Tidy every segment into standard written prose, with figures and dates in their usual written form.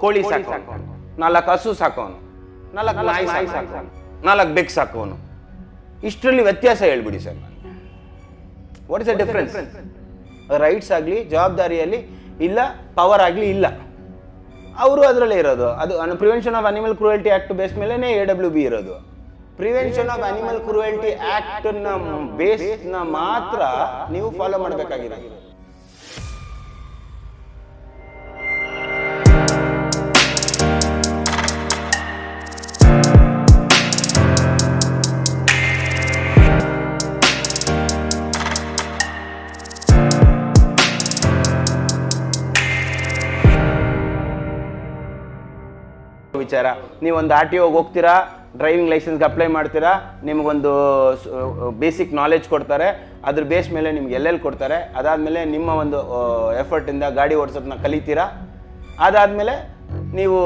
ಕೋಳಿ ಸಾಕೋನು, 4 ಹಸು ಸಾಕೋನು, 4 ನಾಯಿ ಸಾಕೋನು, 4 ಬೆಕ್ಕು ಸಾಕೋನು. ಇಷ್ಟರಲ್ಲಿ ವ್ಯತ್ಯಾಸ ಹೇಳ್ಬಿಡಿ ಸರ್ ನನಗೆ. What is the difference? Rights ಆಗಲಿ ಜವಾಬ್ದಾರಿಯಲ್ಲಿ ಇಲ್ಲ, ಪವರ್ ಆಗಲಿ ಇಲ್ಲ. ಅವರು ಅದರಲ್ಲೇ ಇರೋದು. ಅದು prevention of animal cruelty act base ಮೇಲೆ AWB ಇರೋದು. Prevention of animal cruelty act ನ ಬೇಸ್ ನ ಮಾತ್ರ ನೀವು ಫಾಲೋ ಮಾಡಬೇಕಾಗಿರೋದು. ವಿಚಾರ, ನೀವೊಂದು RTO ಹೋಗ್ತೀರಾ, ಡ್ರೈವಿಂಗ್ ಲೈಸೆನ್ಸ್ಗೆ ಅಪ್ಲೈ ಮಾಡ್ತೀರಾ, ನಿಮಗೊಂದು ಬೇಸಿಕ್ ನಾಲೆಜ್ ಕೊಡ್ತಾರೆ, ಅದ್ರ ಬೇಸ್ ಮೇಲೆ ನಿಮ್ಗೆ ಎಲ್ಲೆಲ್ಲಿ ಕೊಡ್ತಾರೆ. ಅದಾದಮೇಲೆ ನಿಮ್ಮ ಒಂದು ಎಫರ್ಟಿಂದ ಗಾಡಿ ಓಡಿಸೋದನ್ನ ಕಲಿತೀರಾ. ಅದಾದಮೇಲೆ ನೀವು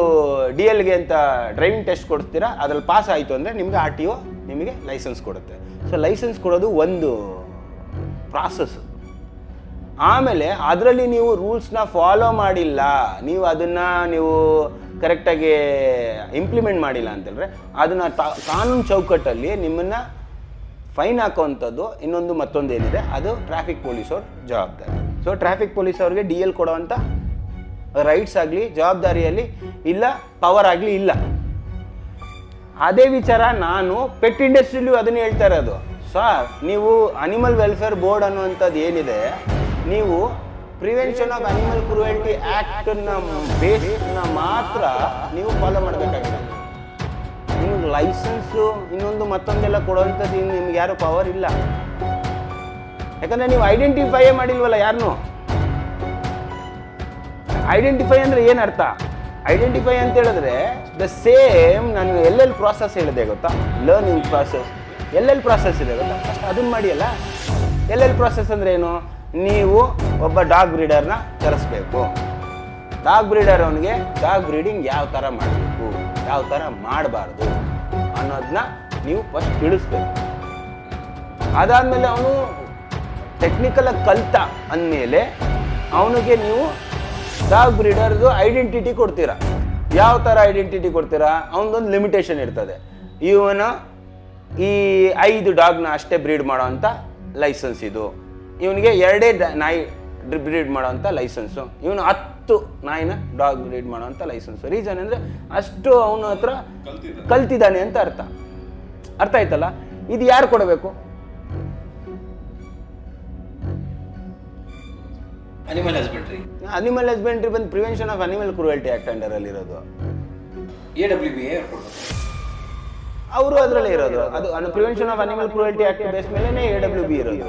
DLಗೆ ಅಂತ ಡ್ರೈವಿಂಗ್ ಟೆಸ್ಟ್ ಕೊಡ್ತೀರಾ. ಅದ್ರಲ್ಲಿ ಪಾಸ್ ಆಯಿತು ಅಂದರೆ ನಿಮಗೆ RTO ನಿಮಗೆ ಲೈಸೆನ್ಸ್ ಕೊಡುತ್ತೆ. ಸೊ ಲೈಸೆನ್ಸ್ ಕೊಡೋದು ಒಂದು ಪ್ರಾಸೆಸ್. ಆಮೇಲೆ ಅದರಲ್ಲಿ ನೀವು ರೂಲ್ಸ್ನ ಫಾಲೋ ಮಾಡಿಲ್ಲ, ನೀವು ಅದನ್ನು ನೀವು ಕರೆಕ್ಟಾಗಿ ಇಂಪ್ಲಿಮೆಂಟ್ ಮಾಡಿಲ್ಲ ಅಂತೇಳಿದ್ರೆ ಅದನ್ನು ಕಾನೂನು ಚೌಕಟ್ಟಲ್ಲಿ ನಿಮ್ಮನ್ನು ಫೈನ್ ಹಾಕೋವಂಥದ್ದು ಮತ್ತೊಂದು ಏನಿದೆ, ಅದು ಟ್ರಾಫಿಕ್ ಪೊಲೀಸವ್ರ ಜವಾಬ್ದಾರಿ. ಸೊ ಟ್ರಾಫಿಕ್ ಪೊಲೀಸ್ ಅವ್ರಿಗೆ DL ಕೊಡೋವಂಥ ರೈಟ್ಸ್ ಆಗಲಿ ಜವಾಬ್ದಾರಿಯಲ್ಲಿ ಇಲ್ಲ, ಪವರ್ ಆಗಲಿ ಇಲ್ಲ. ಅದೇ ವಿಚಾರ ನಾನು ಪೆಟ್ ಇಂಡಸ್ಟ್ರಿಯಲ್ಲೂ ಅದನ್ನು ಹೇಳ್ತಾ ಇರೋದು. ಸರ್, ನೀವು ಅನಿಮಲ್ ವೆಲ್ಫೇರ್ ಬೋರ್ಡ್ ಅನ್ನುವಂಥದ್ದು ಏನಿದೆ, ನೀವು prevention of animal cruelty act ನ ಬೇಸ್ನ ಮಾತ್ರ ನೀವು ಫಾಲೋ ಮಾಡಬೇಕಾಗಿದೆ. ನಿಮ್ಗೆ ಲೈಸೆನ್ಸು ಮತ್ತೊಂದೆಲ್ಲ ಕೊಡುವಂಥದ್ದು ನಿಮ್ಗೆ ಯಾರು ಪವರ್ ಇಲ್ಲ. ಯಾಕಂದ್ರೆ ನೀವು ಐಡೆಂಟಿಫೈಯೇ ಮಾಡಿಲ್ವಲ್ಲ ಯಾರನ್ನು. ಐಡೆಂಟಿಫೈ ಅಂದ್ರೆ ಏನು ಅರ್ಥ? ಐಡೆಂಟಿಫೈ ಅಂತ ಹೇಳಿದ್ರೆ ದ ಸೇಮ್ ನಾನು ಎಲ್ಲೆಲ್ಲಿ ಪ್ರಾಸೆಸ್ ಹೇಳಿದೆ ಗೊತ್ತಾ, ಲರ್ನಿಂಗ್ ಪ್ರಾಸೆಸ್ ಎಲ್ಲೆಲ್ಲಿ ಪ್ರಾಸೆಸ್ ಇದೆ ಗೊತ್ತಾ, ಫಸ್ಟ್ ಅದನ್ನು ಮಾಡಿಯಲ್ಲ. ಎಲ್ಲೆಲ್ಲಿ ಪ್ರಾಸೆಸ್ ಅಂದರೆ ಏನು? ನೀವು ಒಬ್ಬ ಡಾಗ್ ಬ್ರೀಡರ್ನ ಕರೆಸ್ಬೇಕು. ಡಾಗ್ ಬ್ರೀಡರ್ ಅವನಿಗೆ ಡಾಗ್ ಬ್ರೀಡಿಂಗ್ ಯಾವ ಥರ ಮಾಡಬೇಕು, ಯಾವ ಥರ ಮಾಡಬಾರ್ದು ಅನ್ನೋದನ್ನ ನೀವು ಫಸ್ಟ್ ತಿಳಿಸ್ಬೇಕು. ಅದಾದಮೇಲೆ ಅವನು ಟೆಕ್ನಿಕಲಾಗಿ ಕಲಿತ ಅಂದಮೇಲೆ ಅವನಿಗೆ ನೀವು ಡಾಗ್ ಬ್ರೀಡರ್ದು ಐಡೆಂಟಿಟಿ ಕೊಡ್ತೀರಾ. ಯಾವ ಥರ ಐಡೆಂಟಿಟಿ ಕೊಡ್ತೀರಾ? ಅವನದೊಂದು ಲಿಮಿಟೇಷನ್ ಇರ್ತದೆ. ಇವನು ಈ 5 ಡಾಗ್ನ ಅಷ್ಟೇ ಬ್ರೀಡ್ ಮಾಡೋವಂಥ ಲೈಸೆನ್ಸ್ ಇದು, ಇವನಿಗೆ 2 ನಾಯಿ ಬ್ರೀಡ್ ಮಾಡೋವಂಥ ಲೈಸೆನ್ಸು, ಇವನು 10 ನಾಯಿನ ಡಾಗ್ ಬ್ರೀಡ್ ಮಾಡೋವಂಥ ಲೈಸೆನ್ಸು. ರೀಸನ್ ಅಂದರೆ ಅಷ್ಟು ಅವನ ಹತ್ರ ಕಲ್ತಿದ್ದಾನೆ ಅಂತ ಅರ್ಥ ಆಯ್ತಲ್ಲ. ಇದು ಯಾರು ಕೊಡಬೇಕು? ಅನಿಮಲ್ ಹಸ್ಬೆಂಡ್ರಿ ಬಂದು prevention of animal cruelty act ಅಂಡರಲ್ಲಿ ಇರೋದು. AWB ಅವರು ಅದರಲ್ಲೇ ಇರೋದು. ಅದು prevention of animal cruelty act base ಮೇಲೆ AWB ಇರೋದು.